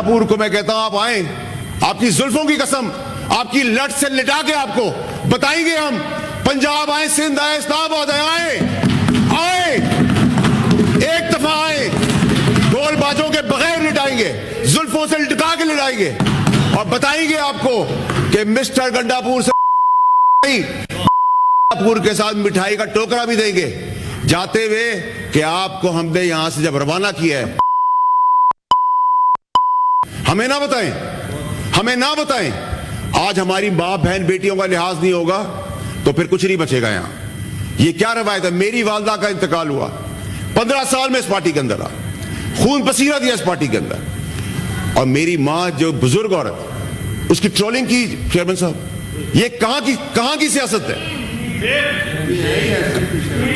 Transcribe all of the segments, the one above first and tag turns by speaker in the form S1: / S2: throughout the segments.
S1: پور کو میں کہتا ہوں آپ آئیں, آپ کی زلفوں کی قسم, آپ کی لٹ سے لٹا کے آپ کو بتائیں گے ہم. پنجاب آئیں, سندھ آئیں, اسلام آباد آئیں, ایک دفعہ آئیں, ڈھول بازوں کے بغیر لٹائیں گے, زلفوں سے لٹکا کے لٹائیں گے اور بتائیں گے آپ کو کہ مسٹر گنڈا پور سے پور کے ساتھ مٹھائی کا ٹوکرا بھی دیں گے جاتے ہوئے کہ آپ کو ہم نے یہاں سے جب روانہ کیا ہے. ہمیں نہ بتائیں. آج ہماری ماں بہن بیٹیوں کا لحاظ نہیں ہوگا تو پھر کچھ نہیں بچے گا یہاں. یہ کیا روایت ہے؟ میری والدہ کا انتقال ہوا 15 سال میں اس پارٹی کے اندر رہا, خون پسینہ دیا اس پارٹی کے اندر, اور میری ماں جو بزرگ عورت اس کی ٹرولنگ کی. چیئرمین صاحب یہ کہاں کی سیاست ہے؟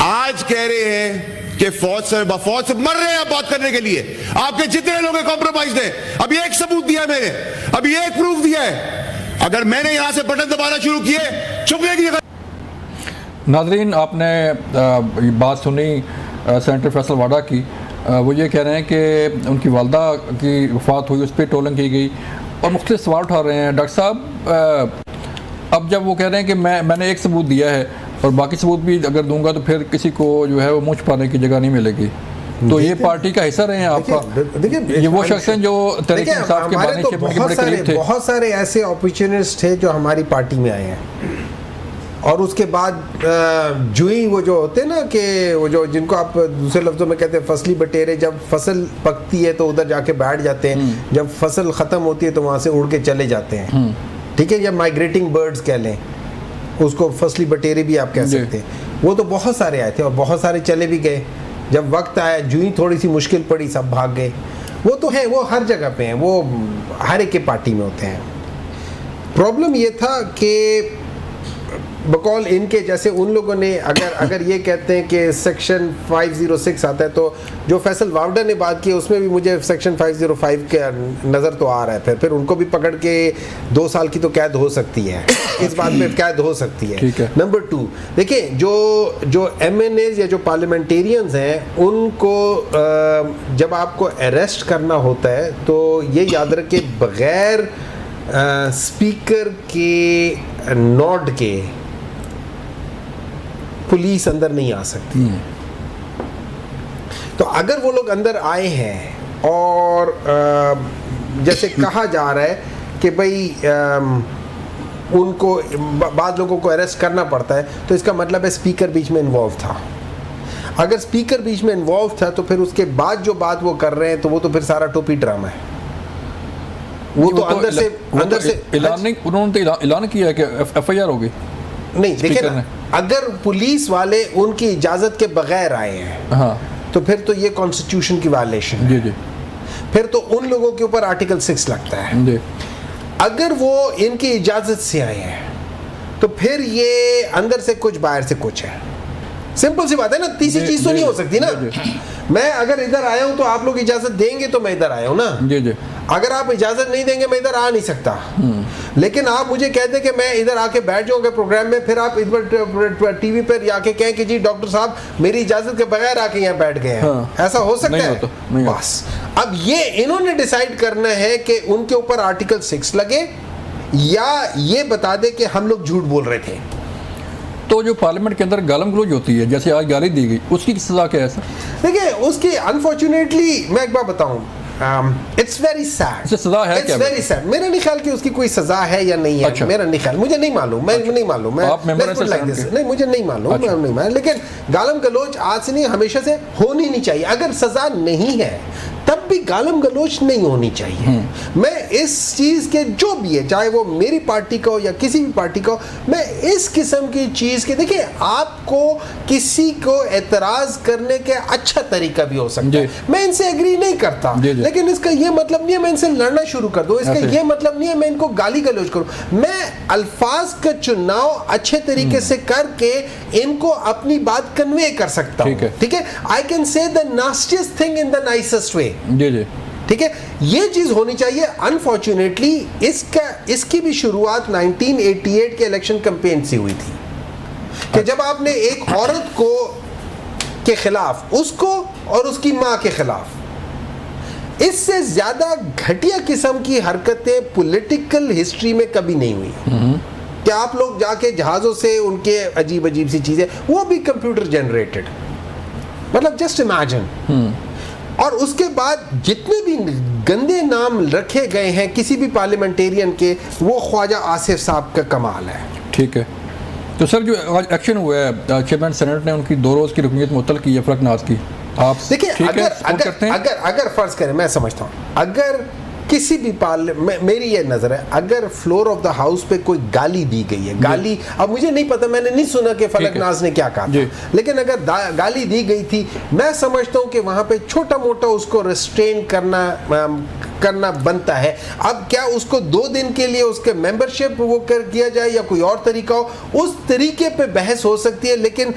S1: آج کہہ رہے ہیں کہ فوج سے مر رہے ہیں آپ بات کرنے کے لیے. آپ کے جتنے لوگ کمپرومائز ہیں, ابھی ایک ثبوت دیا ہے میں نے, ابھی ایک پروف دیا ہے. اگر میں نے یہاں سے بٹن دبانا شروع کیے چھپنے کی جگہ.
S2: ناظرین, آپ نے بات سنی سینیٹر فیصل واڈا کی. وہ یہ کہہ رہے ہیں کہ ان کی والدہ کی وفات ہوئی, اس پہ ٹولنگ کی گئی اور مختلف سوال اٹھا رہے ہیں. ڈاکٹر صاحب, اب جب وہ کہہ رہے ہیں کہ میں نے ایک ثبوت دیا ہے اور باقی ثبوت بھی اگر دوں گا تو پھر کسی کو جو ہے وہ منہ چھپانے کی جگہ نہیں ملے گی, تو یہ پارٹی کا حصہ رہے ہیں آپ کا. یہ وہ شخص ہیں جو تحریک انصاف کے بانی کے بڑے قریب تھے.
S3: بہت سارے ایسے اپورچونسٹ تھے جو ہماری پارٹی میں آئے ہیں, اور اس کے بعد جو ہی وہ جو ہوتے ہیں نا کہ وہ جو جن کو آپ دوسرے لفظوں میں کہتے ہیں فصلی بٹیرے, جب فصل پکتی ہے تو ادھر جا کے بیٹھ جاتے ہیں, جب فصل ختم ہوتی ہے تو وہاں سے اڑ کے چلے جاتے ہیں. ٹھیک ہے, یا مائگریٹنگ برڈز کہہ لیں, اس کو فصلی بٹیرے بھی آپ کہہ سکتے ہیں. وہ تو بہت سارے آئے تھے اور بہت سارے چلے بھی گئے. جب وقت آیا جو ہی تھوڑی سی مشکل پڑی سب بھاگ گئے. وہ تو ہیں, وہ ہر جگہ پہ ہیں, وہ ہر ایک کے پارٹی میں ہوتے ہیں. پرابلم یہ تھا کہ بقول ان کے جیسے ان لوگوں نے اگر یہ کہتے ہیں کہ سیکشن 506 آتا ہے, تو جو فیصل واوڈا نے بات کی اس میں بھی مجھے سیکشن 505 کا نظر تو آ رہا ہے. پھر ان کو بھی پکڑ کے 2 سال کی تو قید ہو سکتی ہے, اس بات میں قید ہو سکتی ہے. نمبر 2, دیکھیں جو ایم این ایز یا جو پارلیمنٹیرینز ہیں ان کو جب آپ کو اریسٹ کرنا ہوتا ہے تو یہ یاد رکھیں بغیر اسپیکر کے نوٹ کے پولیس اندر نہیں آ سکتی. تو اگر وہ لوگ اندر آئے ہیں اور جیسے کہا جا رہا ہے کہ بھئی ان کو بعض لوگوں کو اریسٹ کرنا پڑتا ہے, تو اس کا مطلب ہے اسپیکر بیچ میں انوالو تھا. اگر اسپیکر بیچ میں انوالو تھا تو پھر اس کے بعد جو بات وہ کر رہے ہیں تو وہ تو پھر سارا ٹوپی ڈرامہ ہے. وہ تو اندر سے
S2: انہوں نے اعلان کیا کہ ایف آئی آر ہوگی.
S3: نہیں دیکھیں نا, اگر پولیس والے ان کی اجازت کے بغیر آئے ہیں تو پھر تو یہ کانسٹیٹیوشن کی وائلیشن ہے. پھر تو ان لوگوں کے اوپر آرٹیکل 6 لگتا ہے. اگر وہ ان کی اجازت سے آئے ہیں تو پھر یہ اندر سے کچھ باہر سے کچھ ہے. سمپل سی بات ہے نا, تیسری چیز تو نہیں ہو سکتی نا. میں اگر ادھر آیا ہوں تو آپ لوگ اجازت دیں گے تو میں ادھر آیا ہوں نا. اگر آپ اجازت نہیں دیں گے میں ادھر آ نہیں سکتا. لیکن آپ مجھے کہہ دیں کہ میں ادھر آ کے بیٹھ جاؤں گا پروگرام میں, پھر آپ ادھر ٹی وی پر آ کے کہیں کہ جی ڈاکٹر صاحب میری اجازت کے بغیر آ کے یہاں بیٹھ گئے ہیں, ایسا ہو سکتا ہے؟ بس اب یہ انہوں نے ڈیسائیڈ کرنا ہے کہ ان کے اوپر آرٹیکل 6 لگے یا یہ بتا دے کہ ہم لوگ جھوٹ بول رہے تھے.
S2: تو جو پارلیمنٹ کے اندر گالم گلوچ ہوتی ہے, جیسے آج گالی دی گئی, اس کی سزا کیا ہے سر؟
S3: دیکھیں اس کی انفارچونیٹلی میں ایک بات بتاؤں, اٹس ویری سیڈ.
S2: سزا ہے کیا؟
S3: It's very sad. میرا نہیں خیال کہ اس کی کوئی سزا ہے یا نہیں ہے. میرا نہیں خیال, مجھے نہیں معلوم, میں نہیں معلوم, نہیں مجھے نہیں معلوم. لیکن گالم گلوچ آج سے نہیں ہمیشہ سے ہونی نہیں چاہیے. اگر سزا نہیں ہے تب بھی گالم گلوچ نہیں ہونی چاہیے. میں اس چیز کے جو بھی ہے, چاہے وہ میری پارٹی کا ہو یا کسی بھی پارٹی کا ہو, میں اس قسم کی چیز کے, دیکھیں آپ کو کسی کو اعتراض کرنے کے اچھا طریقہ بھی ہو سکتا ہے. میں ان سے ایگری نہیں کرتا, لیکن اس کا یہ مطلب نہیں ہے میں ان سے لڑنا شروع کر دوں. اس کا یہ مطلب نہیں ہے میں ان کو گالی گلوچ کروں. میں الفاظ کا چناؤ اچھے طریقے سے کر کے ان کو اپنی بات کنوے کر سکتا ہوں. ٹھیک ہے, I can say the nastiest thing in the nicest way. ٹھیک ہے, یہ چیز ہونی چاہیے. انفارچونیٹلی اس کی بھی شروعات 1988 کے الیکشن کمپین سے ہوئی تھی کہ جب آپ نے ایک عورت کو کے خلاف, اس کو اور اس کی ماں کے خلاف اس سے زیادہ گھٹیا قسم کی حرکتیں پولیٹیکل ہسٹری میں کبھی نہیں ہوئی کہ آپ لوگ جا کے جہازوں سے ان کے عجیب عجیب سی چیزیں، وہ بھی کمپیوٹر جنریٹڈ، مطلب جسٹ امیجن. اور اس کے بعد جتنے بھی گندے نام رکھے گئے ہیں کسی بھی پارلیمنٹیرین کے، وہ خواجہ آصف صاحب کا کمال ہے.
S2: ٹھیک ہے. تو سر جو آج ایکشن ہوا ہے چیئرمین سینٹ نے ان کی 2 روز کی رکنیت معطل کی ہے فلک ناز کی، آپ
S3: دیکھیں اگر فرض کریں، میں سمجھتا ہوں اگر کسی بھی میری یہ نظر ہے، اگر فلور آف دا ہاؤس پہ کوئی گالی دی گئی ہے، گالی اب مجھے نہیں پتا، میں نے نہیں سنا کہ فلک ناز نے کیا کہا تھا، لیکن اگر گالی دی گئی تھی، میں سمجھتا ہوں کہ وہاں پہ چھوٹا موٹا اس کو ریسٹرین کرنا بنتا ہے. اب کیا اس کو 2 دن کے لیے اس کے ممبرشپ وہ کیا جائے یا کوئی اور طریقہ ہو، اس طریقے پہ بحث ہو سکتی ہے، لیکن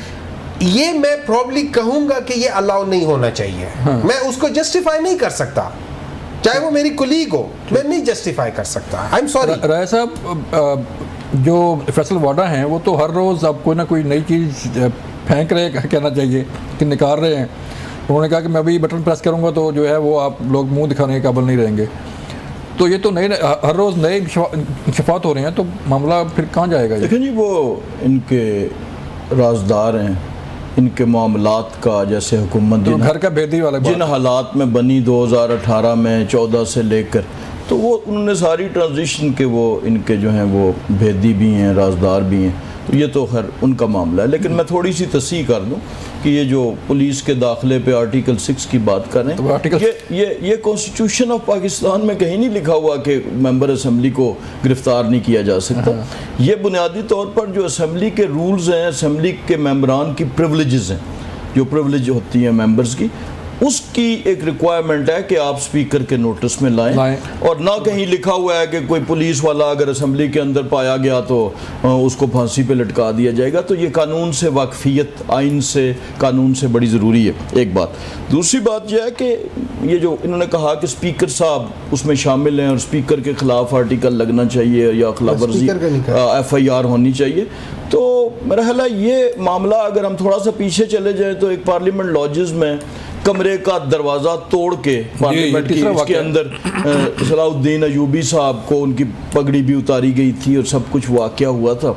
S3: یہ میں پروبلی کہوں گا کہ یہ الاؤ نہیں ہونا چاہیے. میں اس کو جسٹیفائی نہیں کر سکتا، چاہے وہ میری کلیگ ہو، میں نہیں جسٹیفائی کر سکتا. I am sorry.
S2: رائے صاحب جو فیصل واڈا ہیں وہ تو ہر روز اب کوئی نہ کوئی نئی چیز پھینک رہے کہنا چاہیے کہ نکال رہے ہیں. انہوں نے کہا کہ میں ابھی بٹن پریس کروں گا تو جو ہے وہ آپ لوگ منہ دکھانے کے قابل نہیں رہیں گے. تو یہ تو ہر روز نئے انکشافات ہو رہے ہیں، تو معاملہ پھر کہاں جائے گا؟
S4: دیکھیں جی، وہ ان کے رازدار ہیں، ان کے معاملات کا، جیسے حکومت
S2: گھر کا بھیدی والا
S4: جن حالات میں بنی 2018 میں 14 سے لے کر، تو وہ انہوں نے ساری ٹرانزیشن کے وہ ان کے جو ہیں وہ بھیدی بھی ہیں، رازدار بھی ہیں. تو یہ تو خیر ان کا معاملہ ہے. لیکن میں تھوڑی سی تصحیح کر دوں کہ یہ جو پولیس کے داخلے پہ آرٹیکل 6 کی بات کر رہے ہیں، یہ کانسٹیٹیوشن آف پاکستان میں کہیں نہیں لکھا ہوا کہ ممبر اسمبلی کو گرفتار نہیں کیا جا سکتا. یہ بنیادی طور پر جو اسمبلی کے رولز ہیں، اسمبلی کے ممبران کی پریولیجز ہیں، جو پریولیج ہوتی ہیں ممبرز کی، اس کی ایک ریکوائرمنٹ ہے کہ آپ سپیکر کے نوٹس میں لائیں. اور نہ کہیں لکھا ہوا ہے کہ کوئی پولیس والا اگر اسمبلی کے اندر پایا گیا تو اس کو پھانسی پہ لٹکا دیا جائے گا. تو یہ قانون سے واقفیت، آئین سے، قانون سے بڑی ضروری ہے. ایک بات. دوسری بات یہ ہے کہ یہ جو انہوں نے کہا کہ سپیکر صاحب اس میں شامل ہیں اور سپیکر کے خلاف آرٹیکل لگنا چاہیے یا خلاف ورزی FIR ہونی چاہیے، تو میرا خیال ہے یہ معاملہ اگر ہم تھوڑا سا پیچھے چلے جائیں تو ایک پارلیمنٹ لاجز میں کمرے کا دروازہ توڑ کے پارلیمنٹ کی اس کے اندر صلاح الدین ایوبی صاحب کو ان کی پگڑی بھی اتاری گئی تھی اور سب کچھ واقعہ ہوا تھا.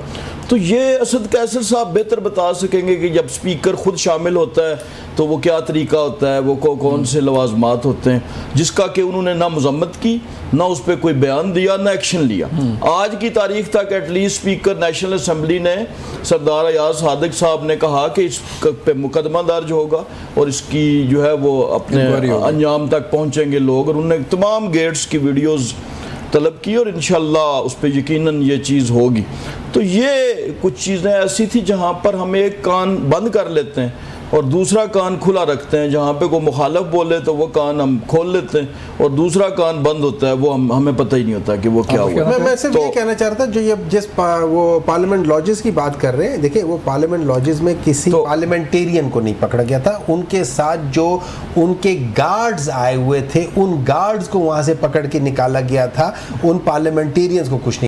S4: تو یہ اسد قیصر صاحب بہتر بتا سکیں گے کہ جب سپیکر خود شامل ہوتا ہے تو وہ کیا طریقہ ہوتا ہے، وہ کون سے لوازمات ہوتے ہیں، جس کا کہ انہوں نے نہ مذمت کی، نہ اس پہ کوئی بیان دیا، نہ ایکشن لیا. آج کی تاریخ تک at least speaker national assembly نے، سردار ایاز صادق صاحب نے کہا کہ اس پہ مقدمہ درج ہوگا اور اس کی جو ہے وہ اپنے انجام تک پہنچیں گے لوگ، اور انہوں نے تمام گیٹس کی ویڈیوز طلب کی اور انشاءاللہ اس پہ یقیناً یہ چیز ہوگی. تو یہ کچھ چیزیں ایسی تھی جہاں پر ہم ایک کان بند کر لیتے ہیں اور دوسرا کان کھلا رکھتے ہیں. جہاں پہ کوئی مخالف بولے تو وہ کان ہم کھول لیتے ہیں اور دوسرا کان بند ہوتا ہے، وہ ہمیں پتہ ہی نہیں ہوتا کہ وہ کیا ہوا.
S3: میں صرف یہ کہنا چاہ رہا تھا جو یہ وہ پارلیمنٹ لاجز کی بات کر رہے ہیں، دیکھیں وہ پارلیمنٹ لاجز میں کسی پارلیمنٹیرین کو نہیں پکڑا گیا تھا، ان کے ساتھ جو ان کے گارڈز آئے ہوئے تھے ان گارڈز کو وہاں سے پکڑ کے نکالا گیا تھا، ان پارلیمنٹیرینز کو کچھ نہیں